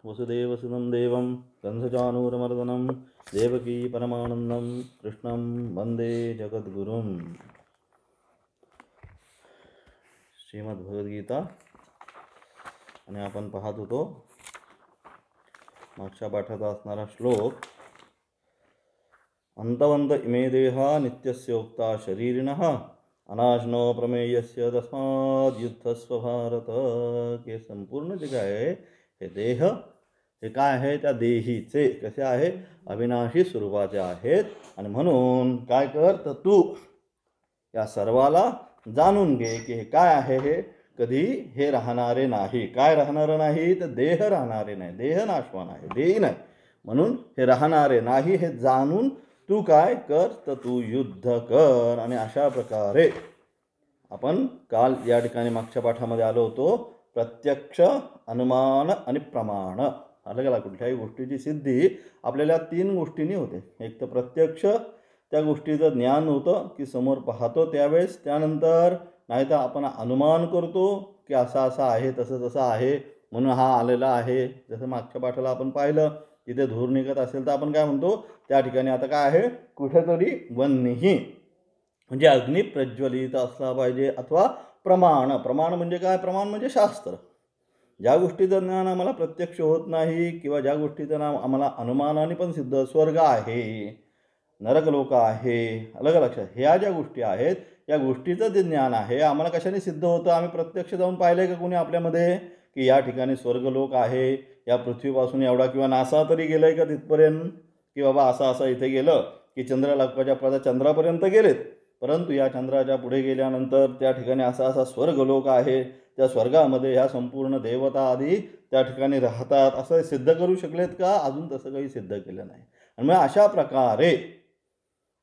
वसुदेवसुतं देवं कंसचाणूरमर्दनं देवकी परमानंदं कृष्णं वंदे जगद्गुरुं. श्रीमद्भगवद्गीता आणि आपण पाहत होतो मागच्या पाठाचा असणारा श्लोक. अंतवंत इमे देहा नित्यस्योक्ता शरीरिणः अनाशनो प्रमेयस्य तस्माद् युद्धस्व भारत. हे संपूर्ण जे काय आहे हे देह हे काय आहे त्या देहीचे कसे आहे अविनाशी स्वरूपाचे आहेत. आणि म्हणून काय कर तर तू या सर्वाला जाणून घे की हे काय आहे. हे कधी हे राहणारे नाही. काय राहणारे नाही तर देह राहणारे नाही. देह नाशवान आहे, देही नाही. म्हणून हे राहणारे नाही हे जाणून तू काय कर तर तू युद्ध कर. आणि अशा प्रकारे आपण काल या ठिकाणी मागच्या पाठामध्ये आलो होतो. प्रत्यक्ष, अनुमान आणि प्रमाण. अलग कुठल्याही गोष्टीची सिद्धी आपल्याला 3 गोष्टींनी होते. एक तर प्रत्यक्ष, त्या गोष्टीचं ज्ञान होतं की समोर पाहतो त्यावेळेस. त्यानंतर नाही तर आपण अनुमान करतो की असं असं आहे, तसं तसं आहे म्हणून हा आलेला आहे. जसं मागच्या पाठाला आपण पाहिलं तिथे धूर निघत असेल तर आपण काय म्हणतो त्या ठिकाणी आता काय आहे कुठेतरी वन्यही म्हणजे अग्नी प्रज्वलित असला पाहिजे. अथवा प्रमाण. प्रमाण म्हणजे काय? प्रमाण म्हणजे शास्त्र. ज्या गोष्टीचं ज्ञान आम्हाला प्रत्यक्ष होत नाही किंवा ज्या गोष्टीचं नाम आम्हाला अनुमानाने पण सिद्ध, स्वर्ग आहे, नरकलोक आहे, अलग लक्षात, ह्या ज्या गोष्टी आहेत या गोष्टीचं जे ज्ञान आहे आम्हाला कशाने सिद्ध होतं? आम्ही प्रत्यक्ष जाऊन पाहिलं का कोणी आपल्यामध्ये की या ठिकाणी स्वर्गलोक आहे, या पृथ्वीपासून एवढा किंवा नासा तरी गेलं आहे का तिथपर्यंत की बाबा असं असं इथे गेलं की चंद्रलाखाच्या चंद्रापर्यंत गेलेत. परंतु या चंद्राच्या पुढे गेल्यानंतर त्या ठिकाणी असा असा स्वर्गलोक आहे, त्या स्वर्गामध्ये ह्या संपूर्ण देवता आदी त्या ठिकाणी राहतात असं सिद्ध करू शकलेत का? अजून तसं काही सिद्ध केलं नाही. आणि मग अशा प्रकारे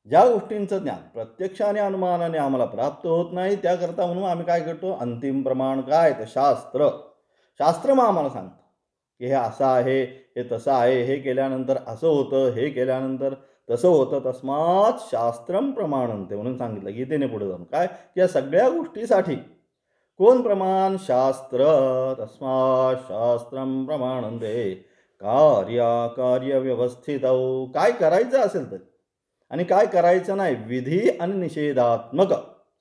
ज्या गोष्टींचं ज्ञान प्रत्यक्ष आणि अनुमानाने आम्हाला प्राप्त होत नाही त्याकरता म्हणून आम्ही काय करतो? अंतिम प्रमाण काय तर शास्त्र. शास्त्र मग आम्हाला सांगतं की हे असं आहे, हे तसं आहे, हे केल्यानंतर असं होतं, हे केल्यानंतर तसं होतं. तस्मात् शास्त्रम प्रमाणन्ते म्हणून सांगितलं गीतेने पुढे जाऊन. काय? या सगळ्या गोष्टीसाठी कोण प्रमाण? शास्त्र. तस्मात् शास्त्रम प्रमाणन्ते कार्य व्यवस्थित. काय करायचं असेल तर आणि काय करायचं नाही, विधी आणि निषेधात्मक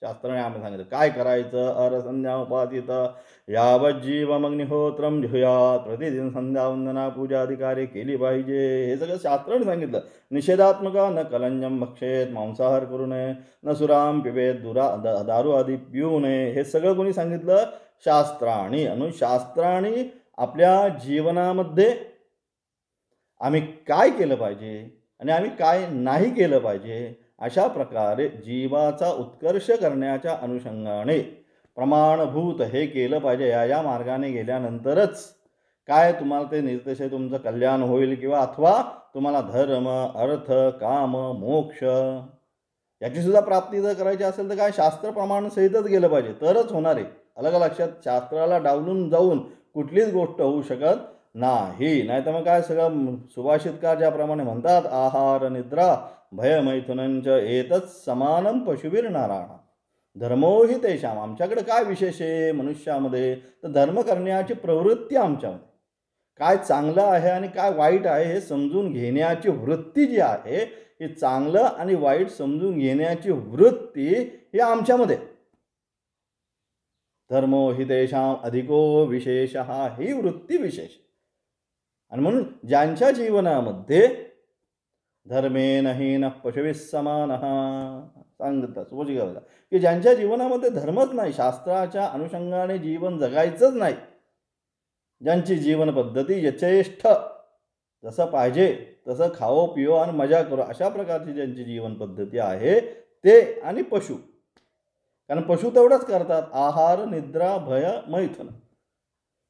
शास्त्राने आम्ही सांगितलं. काय करायचं? अरसंध्या उपासित यावज्जीवमग्निहोत्रम जुहुयात. प्रतिदिन संध्या वंदना पूजा अधिकारी केली पाहिजे. हे सगळं शास्त्राने सांगितलं. निषेधात्मक न कलंजम भक्षेत, मांसाहार करू नये, न सुराम पिबेत, दारू आदी पिऊ नये. हे सगळं कोणी सांगितलं? शास्त्राणी. अनुशास्त्राणी आपल्या जीवनामध्ये आम्ही काय केलं पाहिजे आणि आम्ही काय नाही केलं पाहिजे अशा प्रकारे जीवाचा उत्कर्ष करण्याच्या अनुषंगाने प्रमाणभूत हे केलं पाहिजे. या मार्गाने गेल्यानंतरच काय तुम्हाला ते निर्देश तुमचं कल्याण होईल किंवा अथवा तुम्हाला धर्म, अर्थ, काम, मोक्ष याची सुद्धा प्राप्ती जर करायची असेल तर काय शास्त्र प्रमाणसहितच गेलं पाहिजे तरच होणार आहे. अलग लक्षात, शास्त्राला डावलून जाऊन कुठलीच गोष्ट होऊ शकत नाही. नाही तर मग काय सगळं सुभाषितकार ज्याप्रमाणे म्हणतात आहार निद्रा भय मैथुनंच एतत् समानम पशुवीर नारायण धर्मोही तेषाम. आमच्याकडे काय विशेष आहे मनुष्यामध्ये तर धर्म करण्याची प्रवृत्ती आमच्यामध्ये. काय चांगलं आहे आणि काय वाईट आहे हे समजून घेण्याची वृत्ती जी आहे ही चांगलं आणि वाईट समजून घेण्याची वृत्ती ही आमच्यामध्ये. धर्मो हि तेषाम अधिको विशेष ही वृत्ती विशेष. आणि म्हणून ज्यांच्या जीवनामध्ये धर्मेण हीन पशुभिः समानः सांगतात सोजी गावाला की ज्यांच्या जीवनामध्ये धर्मच नाही, शास्त्राच्या अनुषंगाने जीवन जगायचंच नाही, ज्यांची जीवन पद्धती यथेष्ट जसं पाहिजे तसं खाओ पिओ आणि मजा करो अशा प्रकारची ज्यांची जीवन पद्धती आहे ते आणि पशु. कारण पशु तेवढंच करतात आहार निद्रा भय मैथुन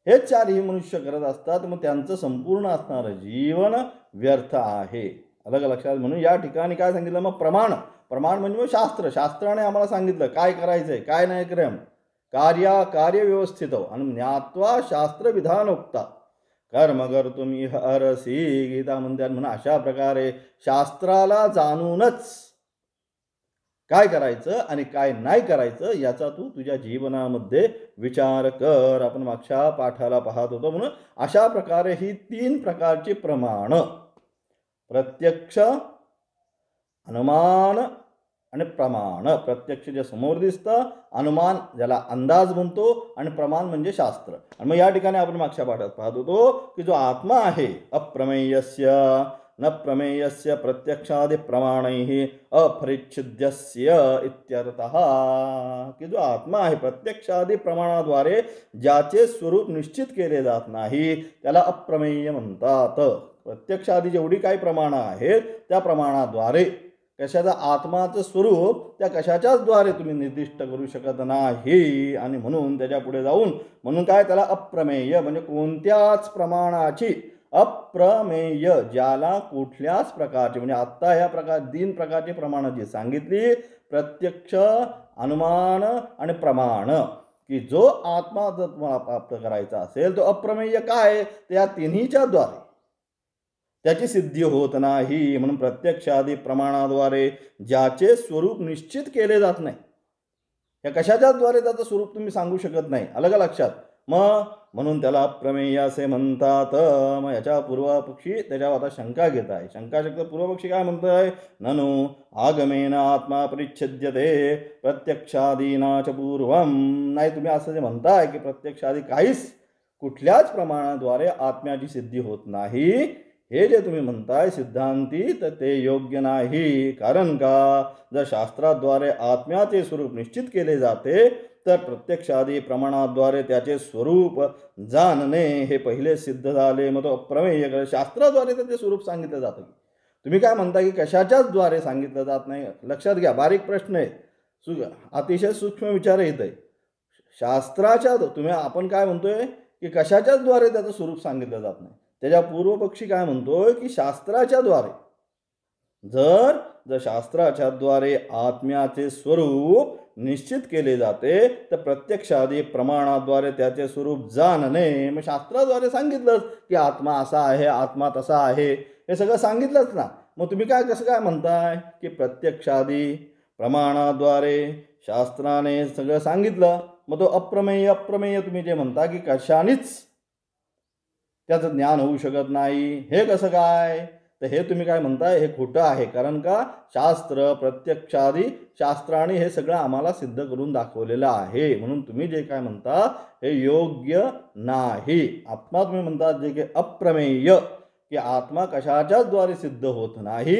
हेच 4ही मनुष्य करत असतात. मग त्यांचं संपूर्ण असणारं जीवन व्यर्थ आहे. अलग लक्षात. म्हणून या ठिकाणी काय सांगितलं मग प्रमाण. प्रमाण म्हणजे शास्त्र. शास्त्राने आम्हाला सांगितलं काय करायचंय काय नाही क्रम कार्य व्यवस्थित आणि ज्ञात्वा शास्त्र विधानोक्ता कर्म कर्तुम इह अर्हसि गीता म्हणतात. म्हणून अशा प्रकारे शास्त्राला जाणूनच काय करायचं आणि काय नाही करायचं याचा तू तुझ्या जीवनामध्ये विचार कर. आपण मागच्या पाठाला पाहत होतो. म्हणून अशा प्रकारे ही 3 प्रकारची प्रमाण, प्रत्यक्ष, अनुमान आणि प्रमाण. प्रत्यक्ष जे समोर दिसतं, अनुमान ज्याला अंदाज म्हणतो, आणि प्रमाण म्हणजे शास्त्र. आणि मग या ठिकाणी आपण मागच्या पाठात पाहत होतो की जो आत्मा आहे, अप्रमेयस्य न प्रमेयस्य प्रत्यक्षादि प्रमाणैः अपरिच्छिद्यस्य इत्यर्थः, की जो आत्मा आहे प्रत्यक्षादि प्रमाणाद्वारे ज्याचे स्वरूप निश्चित केले जात नाही त्याला अप्रमेय म्हणतात. प्रत्यक्षादि जेवढी काही प्रमाणं आहेत त्या प्रमाणाद्वारे कशाचं आत्माचं स्वरूप त्या कशाच्याच द्वारे तुम्ही निर्दिष्ट करू शकत नाही. आणि म्हणून त्याच्या पुढे जाऊन म्हणून काय त्याला अप्रमेय म्हणजे कोणत्याच प्रमाणाची, अप्रमेय ज्याला कुठल्याच प्रकारचे, म्हणजे आत्ता ह्या 3 प्रकारची प्रमाणं जी सांगितली, प्रत्यक्ष, अनुमान आणि प्रमाण, की जो आत्मा जर तुम्हाला प्राप्त करायचा असेल तो अप्रमेय काय, तर या तिन्हीच्या द्वारे त्याची सिद्धी होत नाही. म्हणून प्रत्यक्षादि प्रमाणाद्वारे ज्याचे स्वरूप निश्चित केले जात नाही, या कशाच्याच द्वारे त्याचं स्वरूप तुम्ही सांगू शकत नाही. अलग लक्षात. मग म्हणून त्याला अप्रमेय असे म्हणतात. मग याच्या पूर्वपक्षी त्याच्यावर आता शंका घेत आहे. शंकाशक्त पूर्वपक्षी काय म्हणत आहे, ननु आगमेन आत्मा परिच्छेद्यते प्रत्यक्षादीना च पूर्वम. नाही, तुम्ही असं जे म्हणताय की प्रत्यक्षादी काहीच कुठल्याच प्रमाणाद्वारे आत्म्याची सिद्धी होत नाही, हे जे तुम्ही म्हणताय सिद्धांती, तर ते योग्य नाही. कारण का, जर शास्त्राद्वारे आत्म्याचे स्वरूप निश्चित केले जाते तर प्रत्यक्षादी प्रमाणाद्वारे त्याचे स्वरूप जाणणे हे पहिले सिद्ध झाले. मग तो अप्रमेय, शास्त्राद्वारे त्याचे स्वरूप सांगितलं जातं. तुम्ही काय म्हणता की कशाच्याच द्वारे सांगितलं जात नाही. लक्षात घ्या, बारीक प्रश्न आहे, अतिशय सूक्ष्म विचार येत आहे. शास्त्राच्या तुम्ही आपण काय म्हणतोय की कशाच्याच द्वारे त्याचं स्वरूप सांगितलं जात नाही. त्याच्या पूर्वपक्षी काय म्हणतोय की शास्त्राच्या द्वारे, जर शास्त्राच्या द्वारे आत्म्याचे स्वरूप निश्चित केले जाते तर प्रत्यक्षादी प्रमाणाद्वारे त्याचे स्वरूप जाणणे. मग शास्त्राद्वारे सांगितलंच की आत्मा असा आहे, आत्मा तसा आहे, हे सगळं सांगितलंच ना. मग तुम्ही काय कसं काय म्हणताय की प्रत्यक्षादी प्रमाणाद्वारे शास्त्राने सगळं सांगितलं, मग तो अप्रमेय तुम्ही जे म्हणता की कशानेच त्याचं ज्ञान होऊ शकत नाही, हे कसं काय, तर हे तुम्ही काय म्हणताय हे खोटं आहे. कारण का, शास्त्र प्रत्यक्षादी शास्त्राने हे सगळं आम्हाला सिद्ध करून दाखवलेलं आहे. म्हणून तुम्ही जे काय म्हणता हे योग्य नाही. आत्मा तुम्ही म्हणता जे की अप्रमेय, की आत्मा कशाच्याच द्वारे सिद्ध होत नाही,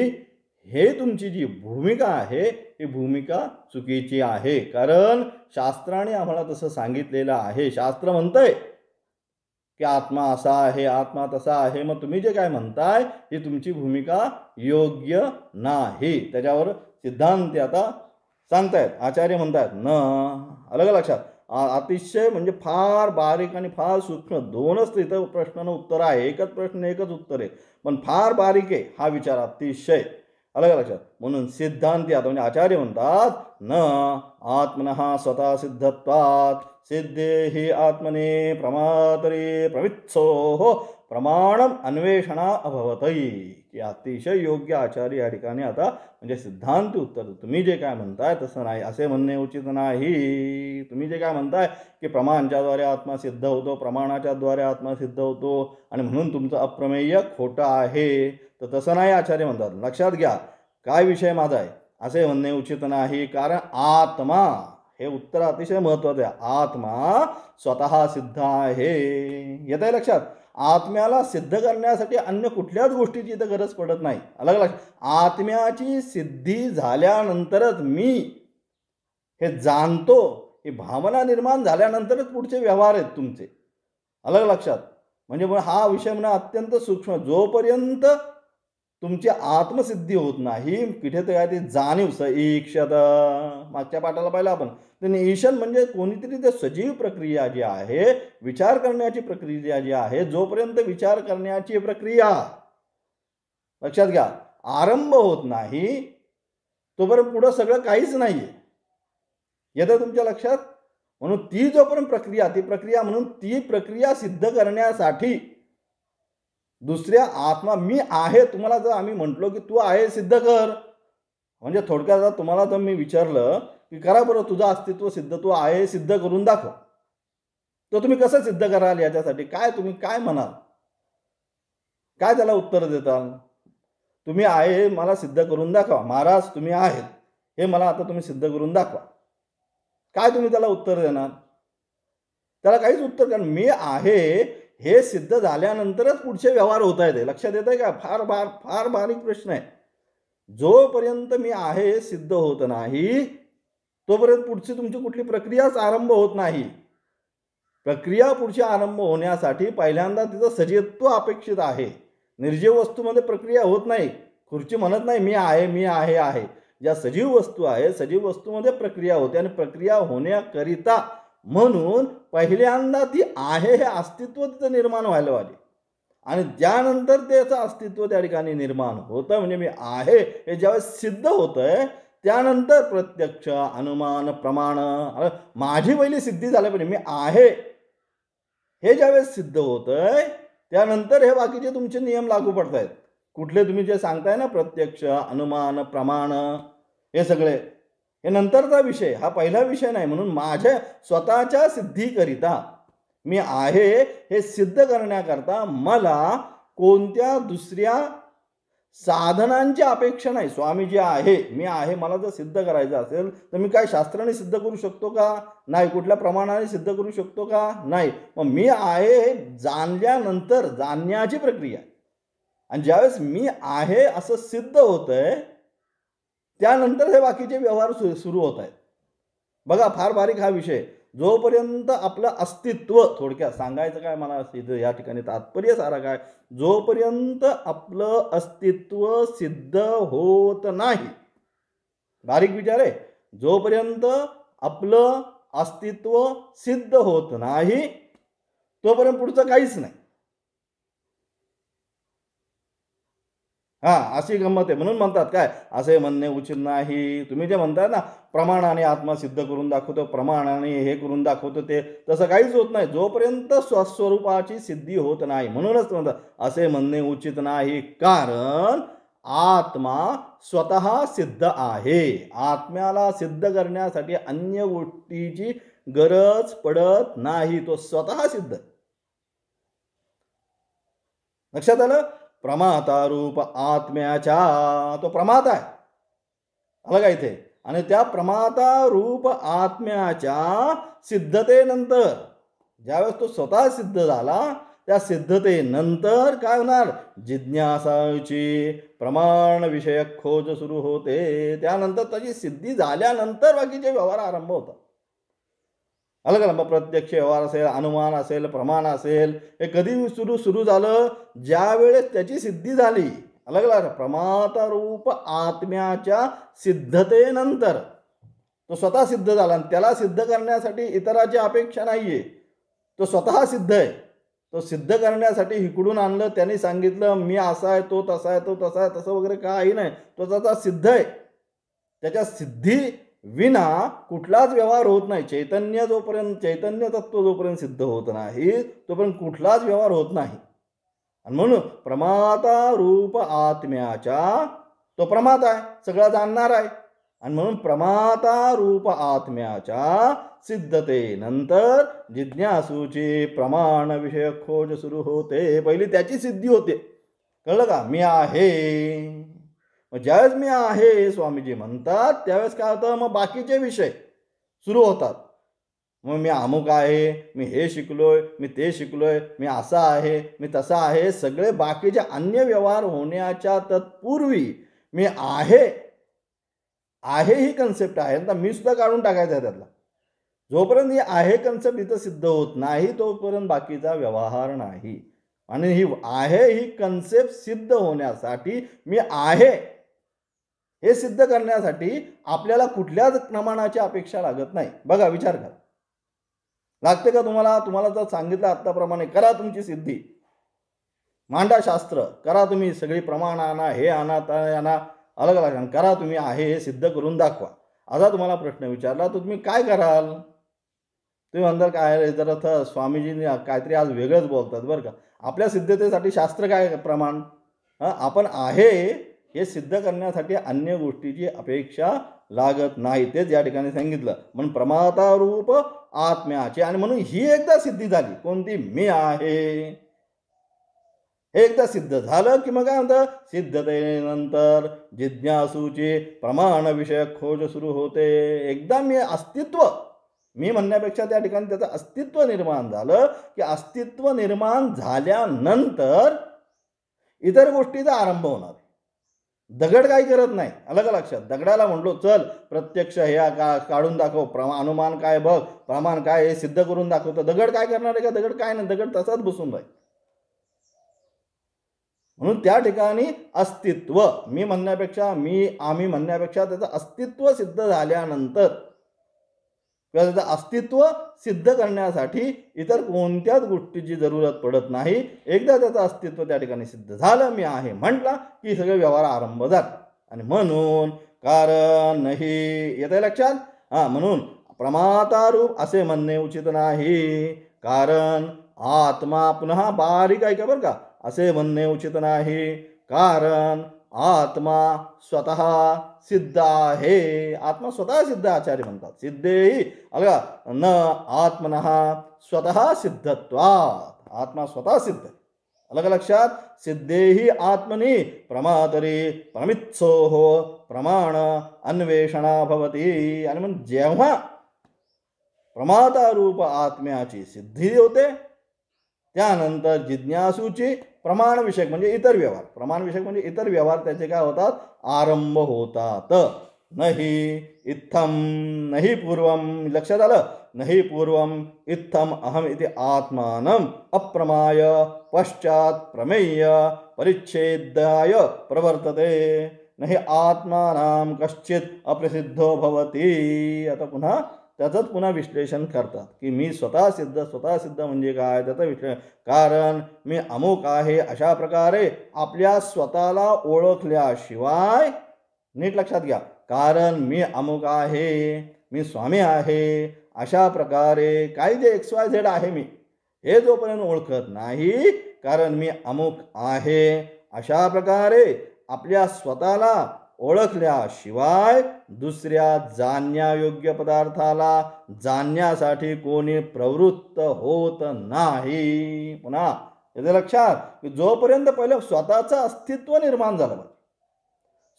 हे तुमची जी भूमिका आहे ही भूमिका चुकीची आहे. कारण शास्त्राने आम्हाला तसं सांगितलेलं आहे. शास्त्र म्हणतंय की आत्मा असा आहे, आत्मा तसा आहे. मग तुम्ही जे काय म्हणताय ही तुमची भूमिका योग्य नाही. त्याच्यावर सिद्धांत आता सांगतायत, आचार्य म्हणतायत न. अलग लक्षात. अतिशय म्हणजे फार बारीक आणि फार सूक्ष्म 2च इथं प्रश्नानं उत्तर आहे. एकच प्रश्न एकच उत्तर आहे, पण फार बारीक आहे हा विचार, अतिशय. अलग लक्षात. म्हणून सिद्धांती आता म्हणजे आचार्य म्हणतात न आत्मनः स्वतः सिद्धत्वात् सिद्धे ही आत्मने प्रमातरे प्रवित्सो प्रमाणम अन्वेषणा अभवतई, की अतिशय योग्य आचार्य या ठिकाणी आता म्हणजे सिद्धांत उत्तर. तुम्ही जे काय म्हणताय तसं नाही, असे म्हणणे उचित नाही. तुम्ही जे काय म्हणताय की प्रमाणाच्याद्वारे आत्मा सिद्ध होतो, प्रमाणाच्या द्वारे आत्मा सिद्ध होतो, आणि म्हणून तुमचं अप्रमेय खोटं आहे, तर तसं नाही आचार्य म्हणतात. लक्षात घ्या काय विषय माझा आहे. असे म्हणणे उचित नाही. कारण आत्मा, हे उत्तर अतिशय महत्त्वाचं आहे, आत्मा स्वतः सिद्ध आहे. येत आहे लक्षात. आत्म्याला सिद्ध करण्यासाठी अन्य कुठल्याच गोष्टीची इथं गरज पडत नाही. अलग लक्षात. आत्म्याची सिद्धी झाल्यानंतरच मी हे जाणतो, ही भावना निर्माण झाल्यानंतरच पुढचे व्यवहार आहेत तुमचे. अलग लक्षात. म्हणजे हा विषय म्हणा अत्यंत सूक्ष्म. जोपर्यंत तुमची आत्मसिद्धी होत नाही, कुठे तर काय ते जाणीव सईक्षत, मागच्या पाठाला पाहिलं आपण. तर ईशन म्हणजे कोणीतरी ते सजीव प्रक्रिया जी आहे, विचार करण्याची प्रक्रिया जी आहे, जोपर्यंत विचार करण्याची प्रक्रिया लक्षात घ्या आरंभ होत नाही तोपर्यंत पुढं सगळं काहीच नाहीये. येतं तुमच्या लक्षात. म्हणून ती जोपर्यंत प्रक्रिया, ती प्रक्रिया म्हणून ती प्रक्रिया सिद्ध करण्यासाठी दुसऱ्या आत्मा मी आहे, तुम्हाला जर आम्ही म्हटलो की तू आहे सिद्ध कर, म्हणजे थोडक्यात आता तुम्हाला जर मी विचारलं की करा बरं तुझं अस्तित्व सिद्ध, तू आहे सिद्ध करून दाखव, तर तुम्ही कसं सिद्ध कराल? याच्यासाठी काय तुम्ही काय म्हणाल? काय त्याला उत्तर देताल? तुम्ही आहे हे मला सिद्ध करून दाखवा, महाराज तुम्ही आहेत हे मला आता तुम्ही सिद्ध करून दाखवा. काय तुम्ही त्याला उत्तर देणार? त्याला काहीच उत्तर, कारण मी आहे हे सिद्ध झाल्यानंतरच पुढचे व्यवहार होत आहेत. लक्षात येत आहे का? फार बारीक प्रश्न आहे. जोपर्यंत मी आहे हे सिद्ध होत नाही तोपर्यंत पुढची तुमची कुठली प्रक्रियाच आरंभ होत नाही. प्रक्रिया पुढची आरंभ होण्यासाठी पहिल्यांदा तिचं सजीवत्व अपेक्षित आहे. निर्जीव वस्तूमध्ये प्रक्रिया होत नाही. खुर्ची म्हणत नाही मी आहे मी आहे आहे. ज्या सजीव वस्तू आहे सजीव वस्तूमध्ये प्रक्रिया होते, आणि प्रक्रिया होण्याकरिता म्हणून पहिल्यांदा ती आहे हे अस्तित्व तिचं निर्माण व्हायला पाहिजे, आणि त्यानंतर त्याचं अस्तित्व त्या ठिकाणी निर्माण होतं. म्हणजे मी आहे हे ज्यावेळेस सिद्ध होतंय त्यानंतर प्रत्यक्ष अनुमान प्रमाण, माझी पहिली सिद्धी झाल्या पाहिजे. मी आहे हे ज्यावेळेस सिद्ध होतंय त्यानंतर हे बाकीचे तुमचे नियम लागू पडत आहेत. कुठले तुम्ही जे सांगताय ना, प्रत्यक्ष अनुमान प्रमाण, हे सगळे हे नंतरचा विषय, हा पहिला विषय नाही. म्हणून माझ्या स्वतःच्या सिद्धीकरिता मी आहे हे सिद्ध करण्याकरता मला कोणत्या दुसऱ्या साधनांची अपेक्षा नाही. स्वामी जे आहे मी आहे मला जर सिद्ध करायचं असेल तर मी काय शास्त्राने सिद्ध करू शकतो का? नाही. कुठल्या प्रमाणाने सिद्ध करू शकतो का? नाही. मग मी आहे हे जाणल्यानंतर जाणण्याची प्रक्रिया, आणि ज्यावेळेस मी आहे असं सिद्ध होतंय त्यानंतर हे बाकीचे व्यवहार सुरू होत आहेत. बघा फार बारीक हा विषय. जोपर्यंत आपलं अस्तित्व, थोडक्यात सांगायचं काय मला या ठिकाणी तात्पर्य सारा काय, जोपर्यंत आपलं अस्तित्व सिद्ध होत नाही, बारीक विचार आहे, जोपर्यंत आपलं अस्तित्व सिद्ध होत नाही तोपर्यंत पुढचं काहीच नाही. अशी गंमत आहे. म्हणून म्हणतात काय, असे म्हणणे उचित नाही. तुम्ही जे म्हणताय ना प्रमाणाने आत्मा सिद्ध करून दाखवतो, प्रमाणाने हे करून दाखवतो, ते तसं काहीच होत नाही जोपर्यंत स्वस्वरूपाची सिद्धी होत नाही. म्हणूनच म्हणतात असे म्हणणे उचित नाही, कारण आत्मा स्वतः सिद्ध आहे. आत्म्याला सिद्ध करण्यासाठी अन्य गोष्टीची गरज पडत नाही, तो स्वतः सिद्ध. लक्षात आलं? प्रमाता रूप आत्म्याच्या, तो प्रमाता आहे, आलं का इथे? आणि त्या प्रमाता रूप आत्म्याच्या सिद्धतेनंतर ज्यावेळेस तो स्वतः सिद्ध झाला त्या सिद्धतेनंतर काय होणार? जिज्ञासाची प्रमाण विषयक खोज सुरू होते. त्यानंतर त्याची सिद्धी झाल्यानंतर बाकीचे व्यवहार आरंभ होतात. अलग अलग प्रत्यक्ष व्यवहार असेल, अनुमान असेल, प्रमाण असेल, हे कधी सुरू झालं? ज्या वेळेस त्याची सिद्धी झाली. अलग अलग प्रमाता रूप आत्म्याच्या सिद्धतेनंतर तो स्वतः सिद्ध झाला, आणि त्याला सिद्ध करण्यासाठी इतराची अपेक्षा नाहीये, तो स्वतः सिद्ध आहे. तो सिद्ध करण्यासाठी इकडून आणलं, त्यांनी सांगितलं मी असा आहे, तो तसा आहे, तो तसा आहे, तसं वगैरे काही नाही. तो त्याचा सिद्ध आहे. त्याच्या सिद्धी विना कुठलाच व्यवहार होत नाही. चैतन्य तत्व जोपर्यंत सिद्ध होत नाही तोपर्यंत कुठलाच व्यवहार होत नाही. आणि म्हणून प्रमाता रूप आत्म्याच्या, तो प्रमाता आहे, सगळा जाणणार आहे, आणि म्हणून प्रमाता रूप आत्म्याच्या सिद्धतेनंतर जिज्ञासूची प्रमाण विषय खोज सुरू होते. पहिली त्याची सिद्धी होते. कळलं का? मी आहे. मग ज्यावेळेस मी आहे स्वामीजी म्हणतात त्यावेळेस काय होतं? मग बाकीचे विषय सुरू होतात. मग मी अमुक आहे, मी हे शिकलोय, मी ते शिकलोय, मी असा आहे, मी तसा आहे, सगळे बाकीचे अन्य व्यवहार होण्याच्या तत्पूर्वी मी आहे ही कन्सेप्ट आहे. आता मी सुद्धा काढून टाकायचं आहे त्यातला. जोपर्यंत ही आहे कन्सेप्ट इथं सिद्ध होत नाही तोपर्यंत बाकीचा व्यवहार नाही. आणि ही आहे ही कन्सेप्ट सिद्ध होण्यासाठी, मी आहे हे सिद्ध करण्यासाठी आपल्याला कुठल्याच प्रमाणाची अपेक्षा लागत नाही. बघा विचार करा, लागते का तुम्हाला? तुम्हाला जर सांगितलं आत्ताप्रमाणे करा तुमची सिद्धी, मांडा शास्त्र, करा तुम्ही सगळी प्रमाण आणा, हे आणा, आणा, अलग अलग करा, तुम्ही आहे हे सिद्ध करून दाखवा. असा तुम्हाला प्रश्न विचारला तर तुम्ही काय कराल? तुम्ही म्हणताल काय जरा स्वामीजींनी काहीतरी आज वेगळंच बोलतात बरं का. आपल्या सिद्धतेसाठी शास्त्र काय प्रमाण? आपण आहे हे सिद्ध करण्यासाठी अन्य गोष्टीची अपेक्षा लागत नाही. तेच या ठिकाणी सांगितलं. म्हणून प्रमाता रूप आत्म्याची, आणि म्हणून ही एकदा सिद्धी झाली. कोणती? मी आहे. हे एकदा सिद्ध झालं की मग काय म्हणतं? सिद्धतेनंतर जिज्ञासूची प्रमाण विषयक खोज सुरू होते. एकदा मी अस्तित्व, मी म्हणण्यापेक्षा त्या ठिकाणी त्याचं अस्तित्व निर्माण झालं की अस्तित्व निर्माण झाल्यानंतर इतर गोष्टीचा आरंभ होणार. दगड काही करत नाही. अलग लक्षात. दगडाला म्हणलो चल प्रत्यक्ष हे काढून दाखव, अनुमान काय बघ, प्रमाण काय हे सिद्ध करून दाखवतो. दगड काय करणार आहे का? दगड काय नाही. दगड तसाच बसून राहील. म्हणून त्या ठिकाणी अस्तित्व, मी म्हणण्यापेक्षा, आम्ही म्हणण्यापेक्षा त्याचं अस्तित्व सिद्ध झाल्यानंतर किंवा त्याचं अस्तित्व सिद्ध करण्यासाठी इतर कोणत्याच गोष्टीची जरूरत पडत नाही. एकदा त्याचं अस्तित्व त्या ठिकाणी सिद्ध झालं, मी आहे म्हटला की सगळे व्यवहार आरंभ झाला. आणि म्हणून कारण नाही, येतंय लक्षात? म्हणून प्रमातारूप असे म्हणणे उचित नाही. कारण आत्मा, पुन्हा बारीक ऐका बरं का, असे म्हणणे उचित नाही. कारण आत्मा स्वतः सिद्ध आहे. आत्मा स्वतः सिद्ध, आचार्य म्हणतात. सिद्धेही अलगा न आत्मनः स्वतः सिद्धत्वात्. आत्मा स्वतः सिद्ध, अलग लक्षात. सिद्धेही आत्मनि प्रमातरी प्रमित्सोः प्रमाण अन्वेषणा भवती. आणि मग जेव्हा प्रमाता रूप आत्म्याची सिद्धी होते त्यानंतर जिज्ञासूची प्रमाण विषयक म्हणजे इतर व्यवहार, प्रमाण विषयक म्हणजे इतर व्यवहार त्याचे काय होतात? आरंभ होतात. नाही इत्थम नाही पूर्वम, लक्षात आलं? नाही पूर्वम इत्थम अहम इति आत्मानम अप्रमाय पश्चात प्रमेय परिच्छेदाय प्रवर्तते. नाही आत्मानाम कश्चित अप्रसिद्धो भवती. आता पुन्हा त्याचंच पुन्हा विश्लेषण करतात की मी स्वतः सिद्ध म्हणजे काय त्याचं विश्लेषण. कारण मी अमुक आहे अशा प्रकारे आपल्या स्वतःला ओळखल्याशिवाय, नीट लक्षात घ्या, कारण मी अमुक आहे, मी स्वामी आहे अशा प्रकारे काही जे XYZ आहे मी, हे जोपर्यंत ओळखत नाही, कारण मी अमुक आहे अशा प्रकारे आपल्या स्वतःला ओळखल्याशिवाय दुसऱ्या जाणण्यायोग्य पदार्थाला जाणण्यासाठी कोणी प्रवृत्त होत नाही. पुन्हा याचं लक्षात की जोपर्यंत पहिले स्वतःचं अस्तित्व निर्माण झालं पाहिजे.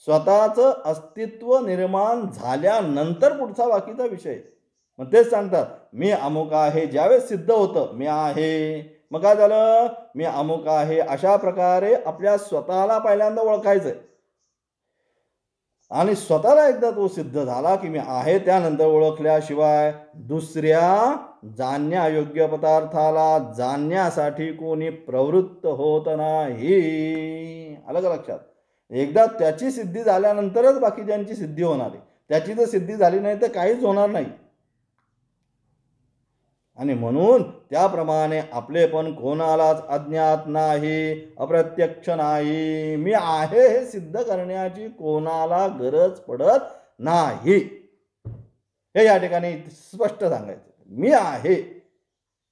स्वतःचं अस्तित्व निर्माण झाल्यानंतर पुढचा बाकीचा विषय. मग तेच सांगतात मी अमुक आहे. ज्यावेळेस सिद्ध होतं मी आहे, मग काय झालं? मी अमुक आहे अशा प्रकारे आपल्या स्वतःला पहिल्यांदा ओळखायचंय. आणि स्वतःला एकदा तो सिद्ध झाला की मी आहे, त्यानंतर ओळखल्याशिवाय दुसऱ्या जाणण्यायोग्य पदार्थाला जाणण्यासाठी कोणी प्रवृत्त होत नाही. अलग लक्षात. एकदा त्याची सिद्धी झाल्यानंतरच बाकीच्यांची सिद्धी होणार आहे. त्याची जर सिद्धी झाली नाही तर काहीच होणार नाही. आणि म्हणून त्याप्रमाणे आपले पण कोणालाच अज्ञात नाही, अप्रत्यक्ष नाही. मी आहे हे सिद्ध करण्याची कोणाला गरज पडत नाही. हे या ठिकाणी स्पष्ट सांगायचं. मी आहे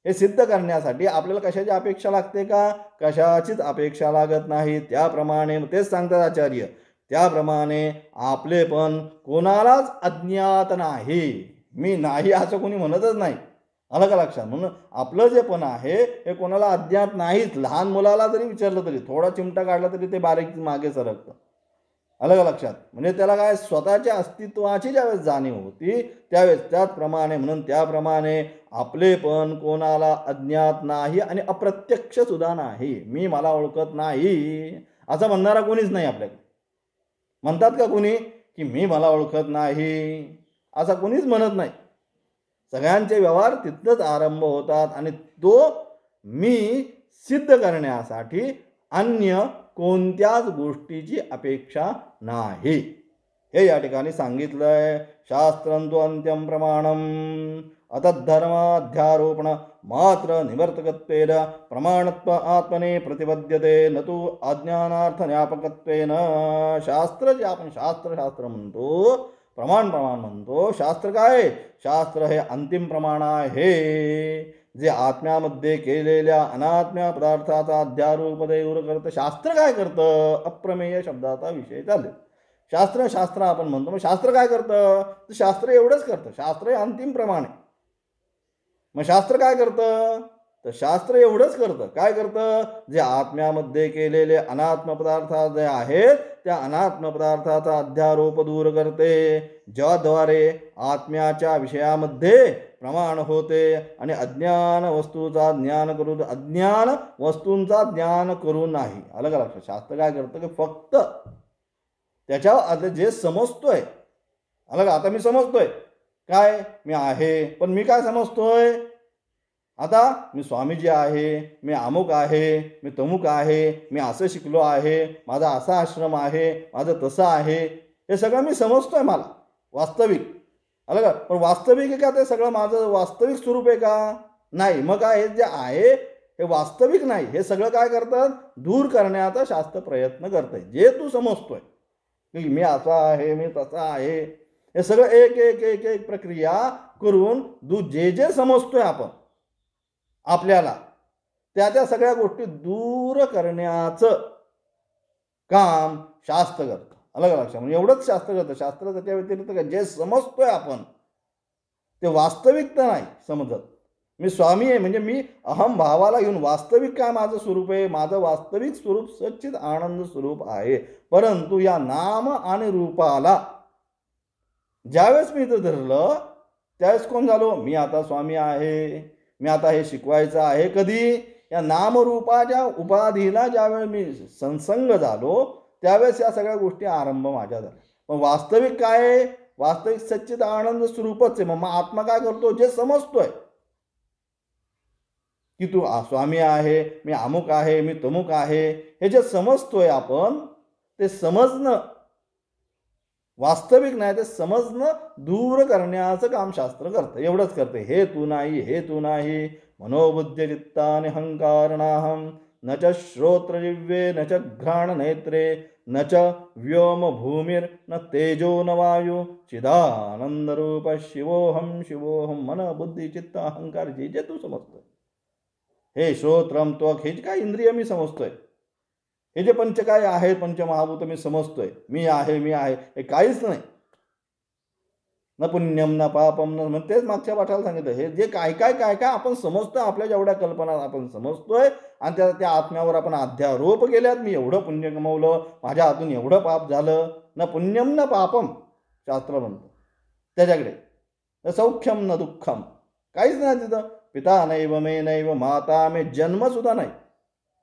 हे सिद्ध करण्यासाठी आपल्याला कशाची अपेक्षा लागते का? कशाचीच अपेक्षा लागत नाही. त्याप्रमाणे तेच सांगतात आचार्य, त्याप्रमाणे आपले पण कोणालाच अज्ञात नाही. मी नाही असं कोणी म्हणतच नाही. अलग लक्षात. म्हणून आपलं जे पण आहे हे कोणाला अज्ञात नाहीच. लहान मुलाला जरी विचारलं तरी, थोडा चिमटा काढला तरी ते बारीक मागे सरकतं. अलग लक्षात. म्हणजे त्याला काय स्वतःच्या अस्तित्वाची ज्यावेळेस जाणीव होती त्यावेळेस त्याचप्रमाणे, म्हणून त्याप्रमाणे आपले पण कोणाला अज्ञात नाही आणि अप्रत्यक्ष सुद्धा नाही. मी मला ओळखत नाही असं म्हणणारा कोणीच नाही आपल्याकडे. म्हणतात का कोणी की मी मला ओळखत नाही? असं कोणीच म्हणत नाही. सगळ्यांचे व्यवहार तिथंच आरंभ होतात आणि तो मी सिद्ध करण्यासाठी अन्य कोणत्याच गोष्टीची अपेक्षा नाही. हे या ठिकाणी सांगितलंय. शास्त्रंतु अंत्यम प्रमाणम अतद्धर्माध्यारोपण मात्र निवर्तकत्वेन प्रमाणत्व आत्मने प्रतिपद्यते न तु अज्ञानार्थ ज्ञापकत्वेन. शास्त्र जे आपण शास्त्र म्हणतो, प्रमाण म्हणतो. शास्त्र काय? शास्त्र हे अंतिम प्रमाण आहे. जे आत्म्यामध्ये केलेल्या अनात्म्या पदार्थाचा अध्यारोप दूर करतं. शास्त्र काय करतं? अप्रमेय शब्दाचा विषय चालेल. शास्त्र आपण म्हणतो. मग शास्त्र काय करतं? तर शास्त्र एवढंच करतं. शास्त्र हे अंतिम प्रमाण आहे. मग शास्त्र काय करतं? तर शास्त्र एवढंच करतं. काय करतं? जे आत्म्यामध्ये केलेले अनात्म पदार्थ जे आहेत त्या अनात्म पदार्थाचा अध्यारोप दूर करते, ज्याद्वारे आत्म्याच्या विषयामध्ये प्रमाण होते आणि अज्ञान वस्तूंचा ज्ञान करून नाही. अलग अलग शास्त्र काय करतं की फक्त त्याच्या जे समजतोय, अलग आता मी समजतोय काय, मी आहे, पण मी काय समजतोय? आता मी स्वामीजी आहे, मी अमुक आहे, मी तमुक आहे, मी असं शिकलो आहे, माझा असा आश्रम आहे, माझं तसं आहे, हे सगळं मी समजतोय मला वास्तविक. अलग पण वास्तविक आहे का ते सगळं? माझं वास्तविक स्वरूप आहे का? नाही. मग काय, हे जे आहे हे वास्तविक नाही. हे सगळं काय करतात? दूर करण्याचा शास्त्र प्रयत्न करतंय. जे तू समजतोय की मी असा आहे, मी तसा आहे, हे सगळं एक एक एक एक प्रक्रिया करून जे समजतोय आपण आपल्याला त्या सगळ्या गोष्टी दूर करण्याचं काम शास्त्र करतं. अलग लक्षात म्हणजे एवढंच शास्त्र करतं. शास्त्र त्याच्या व्यतिरिक्त जे समजतोय आपण ते वास्तविकता नाही समजत. मी स्वामी आहे म्हणजे मी अहम भावाला घेऊन वास्तविक काय माझं स्वरूप आहे? माझं वास्तविक स्वरूप सच्चित आनंद स्वरूप आहे. परंतु या नाम आणि रूपाला ज्यावेळेस मी इथं धरलं त्यावेळेस कोण झालो? मी आता स्वामी आहे, मी आता हे शिकवायचं आहे. कधी? या नामरूपाच्या उपाधीला ज्यावेळेस मी संसंग झालो त्यावेळेस या सगळ्या गोष्टी आरंभ माझ्या झाल्या. मग वास्तविक काय आहे? वास्तविक सच्चित आनंद स्वरूपच आहे. मग आत्मा काय करतो? जे समजतोय की तू स्वामी आहे, मी अमुक आहे, मी तमुक आहे, हे जे समजतोय आपण ते समजणं वास्तविक नाही, ते समजणं दूर करण्याचं काम शास्त्र करतं. एवढंच करते. हे तू नाही, हे तू नाही. मनोबुद्धी चित्तानि हंकारणाहम न च श्रोत्रजिव्ये न च घ्राण नेत्रे न च व्योम भूमिर न तेजो न वायु चिदानंद रूप शिवोहम शिवोहम. मन बुद्धी चित्त अहंकार जे तू समजतोय, हे श्रोत्रम त्वक, हे काय इंद्रिय मी समजतोय, हे जे पंच काय आहेत पंचमहाभूत मी समजतोय, मी आहे, मी आहे, हे काहीच नाही. न पुण्यम न पापम न, तेच मागच्या पाठाला सांगितलं. हे जे काय काय काय काय आपण समजतोय, आपल्या जेवढ्या कल्पना आपण समजतोय आणि त्या आत्म्यावर आपण अध्यारोप केल्यात. मी एवढं पुण्य कमवलं, माझ्या हातून एवढं पाप झालं. न पुण्यम न पापम शास्त्र म्हणतं त्याच्याकडे. न सौख्यम न दुःखम, काहीच नाही तिथं. पिता नैव मे नैव माता मे, जन्मसुद्धा नाही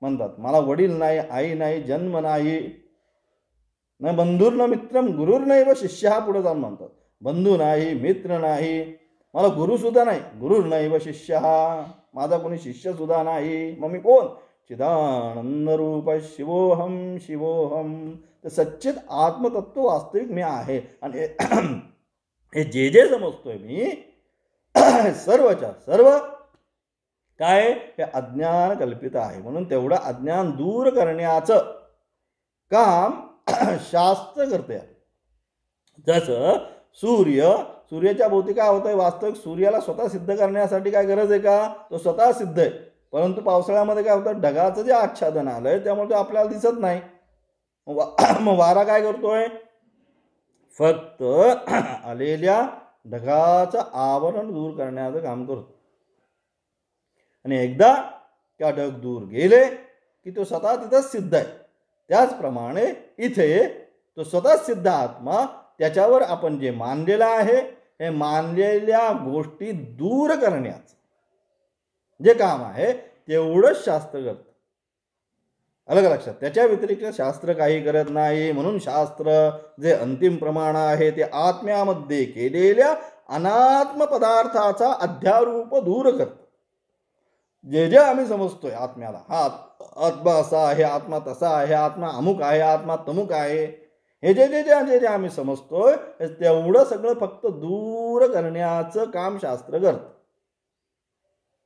म्हणतात. मला वडील नाही, आई नाही, जन्म नाही. न बंधुर न मित्रम गुरुर नैव शिष्य, पुढे जाऊन म्हणतात. बंधू नाही, मित्र नाही, मला गुरुसुद्धा नाही. गुरुर नैव शिष्य, माझा कोणी शिष्यसुद्धा नाही. मग मी कोण? चिदानंद रूप शिवोहम शिवोहम. तर सच्चित आत्मतत्व वास्तविक मी आहे. आणि हे जे समजतोय मी सर्वच्या सर्व काय? हे अज्ञान कल्पित आहे. म्हणून तेवढं अज्ञान दूर करण्याचं काम शास्त्र करते. जसं सूर्याच्या भोवती काय होतंय? वास्तविक सूर्याला स्वतः सिद्ध करण्यासाठी काय गरज आहे का? तो स्वतः सिद्ध आहे. परंतु पावसाळ्यामध्ये काय होतं? ढगाचं जे आच्छादन आलंय त्यामुळे ते आपल्याला दिसत नाही. मग वारा काय करतोय? फक्त आलेल्या ढगाचं आवरण दूर करण्याचं काम करतो. आणि एकदा त्या ढग दूर गेले की तो स्वतः तिथंच सिद्ध आहे. त्याचप्रमाणे इथे तो स्वतः सिद्ध आत्मा, त्याच्यावर आपण जे मानलेलं आहे हे मानलेल्या गोष्टी दूर करण्याचं जे काम आहे तेवढंच शास्त्र करतं. अलग लक्षात. त्याच्या व्यतिरिक्त शास्त्र काही करत नाही. म्हणून शास्त्र जे अंतिम प्रमाण आहे ते आत्म्यामध्ये केलेल्या अनात्म पदार्थाचा अध्यारोप दूर करतं. जे आम्ही समजतोय आत्म्याला, हा आत्मा असा आहे, आत्मा तसा आहे, आत्मा अमुक आहे, आत्मा तमुक आहे, हे जे आम्ही समजतोय तेवढं सगळं फक्त दूर करण्याचं काम शास्त्र करतं.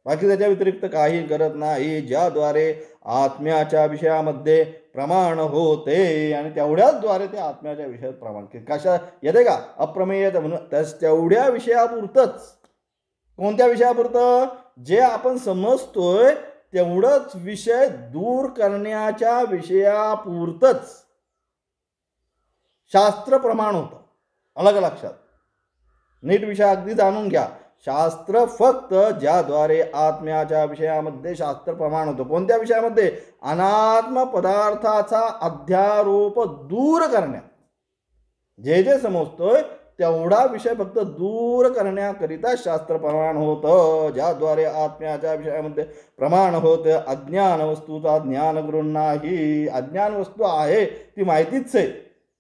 बाकी त्याच्या व्यतिरिक्त काही करत नाही. ज्याद्वारे आत्म्याच्या विषयामध्ये प्रमाण होते आणि तेवढ्याच द्वारे ते आत्म्याच्या विषयात प्रमाण कशा येते का? अप्रमेयता म्हणून तेवढ्या विषयापुरतंच. कोणत्या विषयापुरतं? जे आपण समजतोय तेवढंच विषय दूर करण्याच्या विषयापुरतंच शास्त्र प्रमाण होतं. अलग लक्षात, नीट विषय अगदी जाणून घ्या. शास्त्र फक्त ज्याद्वारे आत्म्याच्या विषयामध्ये शास्त्र प्रमाण होतं. कोणत्या विषयामध्ये? अनात्म पदार्थाचा अध्यारोप दूर करण्यात. जे जे समजतोय तेवढा विषय फक्त दूर करण्याकरिता शास्त्र प्रमाण होतं. ज्याद्वारे आत्म्याच्या विषयामध्ये प्रमाण होतं. अज्ञान वस्तूचा ज्ञान करून नाही. अज्ञान वस्तू आहे ती माहितीच आहे,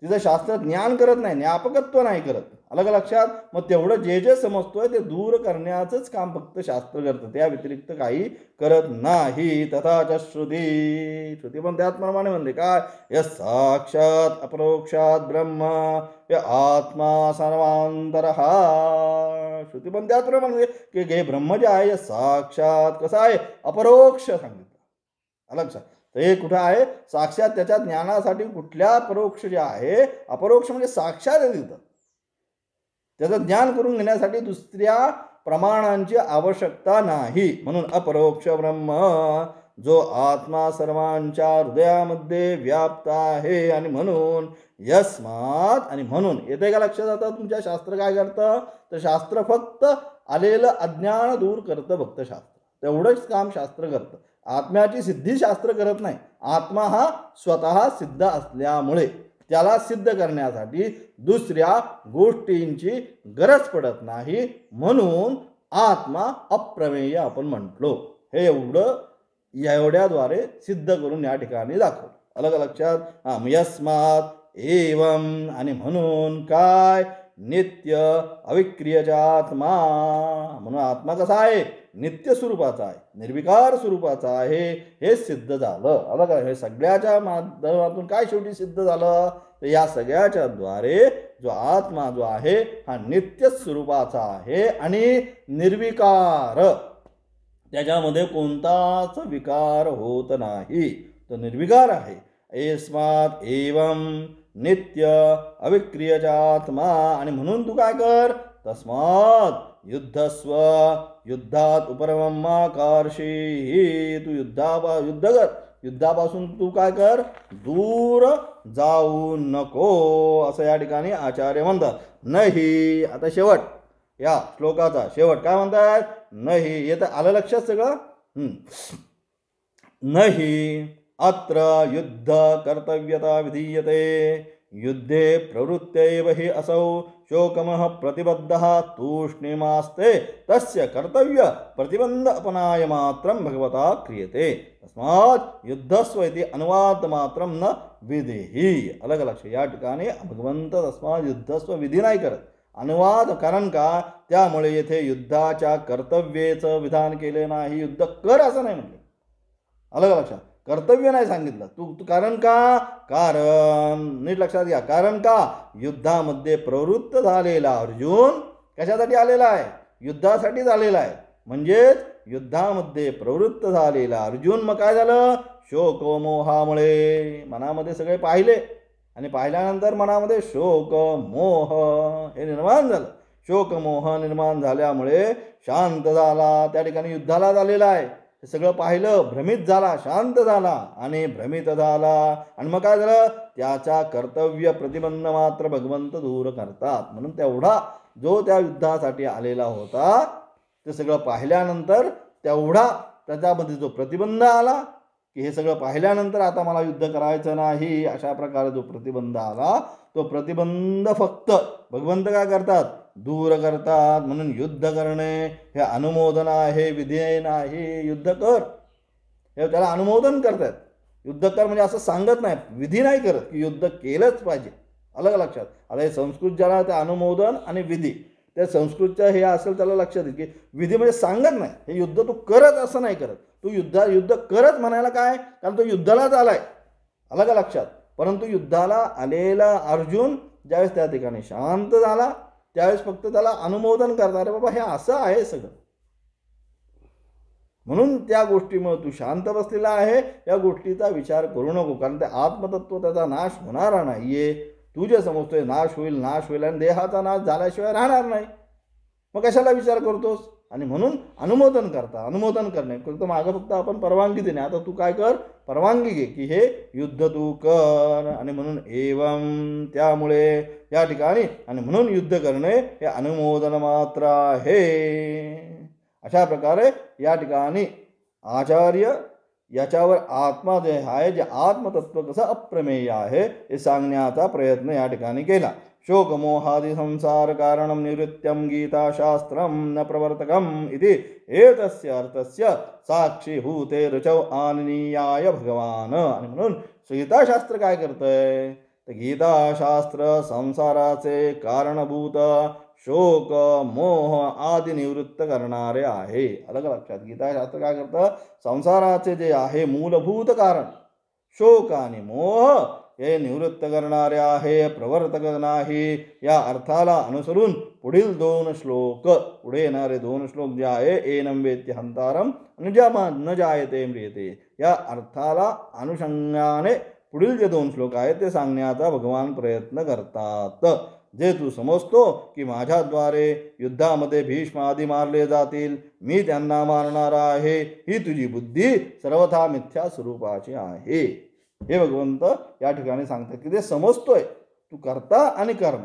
तिचं शास्त्र ज्ञान करत नाही, ज्ञापकत्व नाही करत. अलग लक्षात. मग तेवढं जे जे समजतोय ते दूर करण्याचंच काम फक्त शास्त्र करतं, त्या व्यतिरिक्त काही करत नाही. तथाच श्रुती, श्रुती पण त्याचप्रमाणे म्हणते काय? यस साक्षात अपरोक्षात ब्रह्म हे आत्मा सर्वांतर. श्रुती पण त्याचप्रमाणे की हे ब्रह्म जे आहे साक्षात कसं आहे? अपरोक्ष सांगितलं. अलग लक्षात. हे कुठं आहे? साक्षात. त्याच्या ज्ञानासाठी कुठल्या परोक्ष जे आहे, अपरोक्ष म्हणजे साक्षात आहे तिथं. त्याचं ज्ञान करून घेण्यासाठी दुसऱ्या प्रमाणांची आवश्यकता नाही. म्हणून अपरोक्ष ब्रह्म जो आत्मा सर्वांच्या हृदयामध्ये व्याप्त आहे. आणि म्हणून यस्मात, आणि म्हणून येते का लक्षात? आता तुमच्या शास्त्र काय करतं? तर शास्त्र फक्त आलेलं अज्ञान दूर करतं. फक्त शास्त्र तेवढंच काम शास्त्र करतं. आत्म्याची सिद्धी शास्त्र करत नाही. आत्मा हा स्वतः सिद्ध असल्यामुळे त्याला सिद्ध करण्यासाठी दुसऱ्या गोष्टींची गरज पडत नाही. म्हणून आत्मा अप्रमेय आपण म्हटलो. हे एवढ्याद्वारे सिद्ध करून या ठिकाणी दाखवलं. अलग लक्षात. यस्मात एवं, आणि म्हणून काय? नित्य अविक्रियचा आत्मा. म्हणून आत्मा कसा आहे? नित्य स्वरूपाचा आहे, निर्विकार स्वरूपाचा आहे. हे सिद्ध झालं. अलग हे सगळ्याच्या माध्यमातून काय शेवटी सिद्ध झालं? तर या सगळ्याच्या द्वारे जो आत्मा जो आहे हा नित्य स्वरूपाचा आहे आणि निर्विकार, त्याच्यामध्ये कोणताच विकार होत नाही, तो निर्विकार आहे. यस्मात एवं नित्य अविक्रियचा आत्मा, आणि म्हणून तू काय कर? तस्मात युद्धस्व, युद्धात उपरममाकर्षी. तू युद्ध कर. युद्धापासून तू काय कर? दूर जाऊ नको, असं या ठिकाणी आचार्य म्हणतात. नाही, आता शेवट या श्लोकाचा शेवट काय म्हणतात? नाही. येतं आलं लक्षात सगळं? नाही अत्र युद्ध कर्तव्यता विधीयते. युद्धे प्रवृत्त्यैव हि असौ शोकमः प्रतिबद्धः तूष्णीमास्ते तस्य कर्तव्य प्रतिबंध अपनाय मात्रं भगवता क्रियते. तस्मात् युद्धस्व इति अनुवाद मात्रं न विधीहि. अलग लक्ष. या ठिकाणी भगवंत तस्मात् युद्धस्व विधी नाही करत, अनुवाद. कारण का? त्यामुळे येथे युद्धाच्या कर्तव्याचं विधान केले नाही. युद्ध कर असं नाही म्हटलं. अलग लक्षात. कर्तव्य नाही सांगितलं. तू कारण का? कारण नीट लक्षात घ्या. कारण का? युद्धामध्ये प्रवृत्त झालेला अर्जुन कशासाठी आलेला आहे? युद्धासाठी झालेला आहे. म्हणजेच युद्धामध्ये प्रवृत्त झालेला अर्जुन मग काय झालं? शोक मोहामुळे मनामध्ये सगळे पाहिले आणि पाहिल्यानंतर मनामध्ये शोक मोह हे निर्माण झालं. शोक मोह निर्माण झाल्यामुळे शांत झाला, त्या ठिकाणी युद्धाला झालेला आहे. हे सगळं पाहिलं, भ्रमित झाला, शांत झाला आणि भ्रमित झाला. आणि मग काय झालं? त्याचा कर्तव्य प्रतिबंध मात्र भगवंत दूर करतात. म्हणून तेवढा जो त्या युद्धासाठी आलेला होता ते सगळं पाहिल्यानंतर तेवढा त्याच्यामध्ये जो प्रतिबंध आला की हे सगळं पाहिल्यानंतर आता मला युद्ध करायचं नाही, अशा प्रकारे जो प्रतिबंध आला तो प्रतिबंध फक्त भगवंत काय करतात? दूर करतात. म्हणून युद्ध करणे हे अनुमोदन आहे, विधी नाही. युद्ध कर हे त्याला अनुमोदन करतात. युद्ध कर म्हणजे असं सांगत नाही, विधी नाही करत की युद्ध केलंच पाहिजे. अलग लक्षात. आता हे संस्कृत ज्याला ते अनुमोदन आणि विधी, त्या संस्कृतचं हे असेल त्याला लक्षात येईल की विधी म्हणजे सांगत नाही, हे युद्ध तू करत असं नाही करत. तू युद्ध करत म्हणायला काय? कारण तो युद्धालाच आलाय. अलग लक्षात. परंतु युद्धाला आलेला अर्जुन ज्यावेळेस त्या ठिकाणी शांत झाला त्यावेळेस फक्त त्याला अनुमोदन करतात, बाबा हे असं आहे सगळं. म्हणून त्या गोष्टीमुळे तू शांत बसलेला आहे. या गोष्टीचा विचार करू नको, कारण ते आत्मतत्व त्याचा नाश होणारा नाहीये. तू जे समजतोय नाश होईल आणि देहाचा नाश झाल्याशिवाय राहणार नाही. मग कशाला विचार करतोस? आणि म्हणून अनुमोदन करता. अनुमोदन करणे फक्त मागं फक्त आपण परवानगी देणे. आता तू काय कर, परवानगी घे की हे युद्ध तू कर. आणि म्हणून एवं त्यामुळे या ठिकाणी आणि म्हणून युद्ध करणे हे अनुमोदन मात्र आहे. अशा प्रकारे या ठिकाणी आचार्य याच्यावर आत्मा जे आहे, जे आत्मतत्व कसं अप्रमेय आहे हे सांगण्याचा प्रयत्न या ठिकाणी केला. शोकमोहादि संसार कारणं निवृत्त्यं गीताशास्त्रं न प्रवर्तकम् इति एतस्य अर्थस्य साक्षीभूते ऋचौ आननीयाय भगवान. आणि म्हणून गीताशास्त्र काय करतंय तर गीताशास्त्र संसाराचे कारणभूत शोक मोह आदी निवृत्त करणारे आहे. अलग लक्षात, गीताशास्त्र काय करतं, संसाराचे जे आहे मूलभूत कारण शोक आणि मोह हे निवृत्त करणारे आहे, प्रवर्तक नाही. या अर्थाला अनुसरून पुढील 2 श्लोक, पुढे येणारे 2 श्लोक जे आहे एनं वेत्ति हंतारम न जायते म्रियते, या अर्थाला अनुषंगाने पुढील जे 2 श्लोक आहेत ते सांगण्याचा भगवान प्रयत्न करतात. जे तू समजतो की माझ्याद्वारे युद्धामध्ये भीष्म आदी मारले जातील, मी त्यांना मारणार आहे, ही तुझी बुद्धी सर्वथा मिथ्या स्वरूपाची आहे. हे भगवंत या ठिकाणी सांगतात की ते समजतोय तू कर्ता आणि कर्म,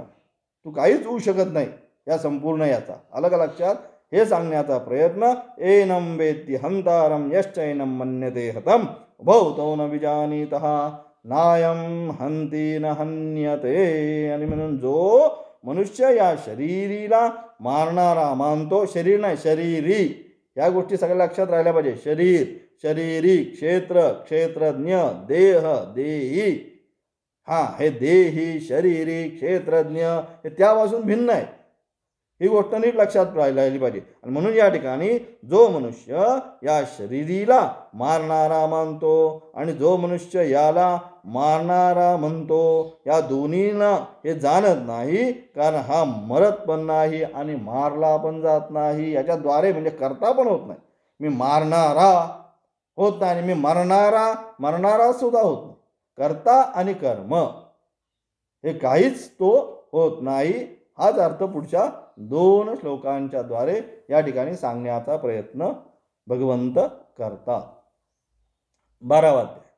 तू काहीच होऊ शकत नाही या संपूर्ण याचा. अलग लक्षात, हे सांगण्याचा प्रयत्न एनं वेत्ति हंतारम यश्चैनं मन्यते हतम उभौ तौ न विजानीतः नायम हंती न हन्यते. आणि म्हणून जो मनुष्य या शरीरीला मारणारा मानतो, शरीर नाही शरीरी, या गोष्टी सगळ्या लक्षात राहिल्या पाहिजे. शरीर, शरीरी, क्षेत्र, क्षेत्रज्ञ, देह, देही. हे देही, शरीरी, क्षेत्रज्ञ हे त्यापासून भिन्न आहे. ही गोष्ट नीट लक्षात राहिली पाहिजे. आणि म्हणून या ठिकाणी जो मनुष्य या शरीरीला मारणारा मानतो आणि जो मनुष्य याला मारणारा म्हणतो, या दोन्हींना हे जाणत नाही, कारण हा मरत पण नाही आणि मारला पण जात नाही. याच्याद्वारे म्हणजे करता पण होत नाही. मी मारणारा होत नाही, मी मरणारा सुद्धा होत नाही. कर्ता आणि कर्म हे काहीच तो होत नाही. हाच अर्थ पुढच्या 2 श्लोकांच्या द्वारे या ठिकाणी सांगण्याचा प्रयत्न भगवंत करतात. 12वा अध्याय.